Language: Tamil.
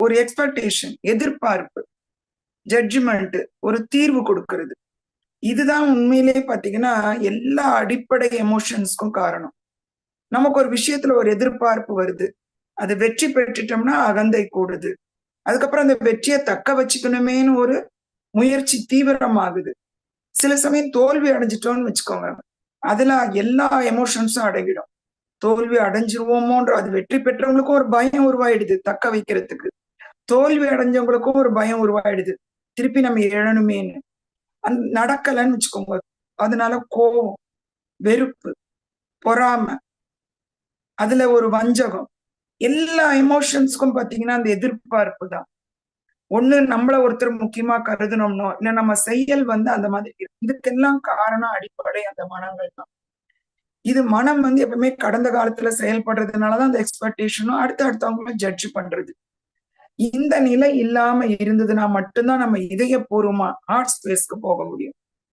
ஒரு எக்ஸ்பெக்டேஷன், எதிர்பார்ப்பு, ஜட்ஜ்மெண்ட், ஒரு தீர்வு கொடுக்கிறது. இதுதான் உண்மையிலேயே பாத்தீங்கன்னா எல்லா அடிப்படை எமோஷன்ஸ்க்கும் காரணம். நமக்கு ஒரு விஷயத்துல ஒரு எதிர்பார்ப்பு வருது, அது வெற்றி பெற்றுட்டோம்னா அகந்தை கூடுது. அதுக்கப்புறம் அந்த வெற்றியை தக்க வச்சுக்கணுமேனு ஒரு முயற்சி தீவிரமாகுது. சில சமயம் தோல்வி அடைஞ்சிட்டோம்னு வச்சுக்கோங்க, அதுல எல்லா எமோஷன்ஸும் அடங்கிடும். தோல்வி அடைஞ்சிருவோமோன்ற, அது வெற்றி பெற்றவங்களுக்கும் ஒரு பயம் உருவாயிடுது தக்க வைக்கிறதுக்கு, தோல்வி அடைஞ்சவங்களுக்கும் ஒரு பயம் உருவாயிடுது திருப்பி நம்ம எழணுமேன்னு. நடக்கலன்னு வச்சுக்கோங்க, அதனால கோபம், வெறுப்பு, பொறாமை, அதுல ஒரு வஞ்சகம், எல்லா எமோஷன்ஸ்க்கும் பாத்தீங்கன்னா அந்த எதிர்பார்ப்பு தான். ஒண்ணு நம்மள ஒருத்தர் முக்கியமா கருதணும்னோ, இல்ல நம்ம செயல் அந்த மாதிரி இருக்கு. இதுக்கெல்லாம் காரணம் அடிப்படை அந்த மனங்கள் தான். இது மனம் எப்பவுமே கடந்த காலத்துல செயல்படுறதுனாலதான் அந்த எக்ஸ்பெக்டேஷனும் அடுத்தவங்களும் ஜட்ஜ் பண்றது. இந்த நிலை இல்லாம இருந்ததுன்னா மட்டும்தான் நம்ம இதயபூர்வமா ஹார்ட் ஸ்பேஸ்க்கு போக முடியும்.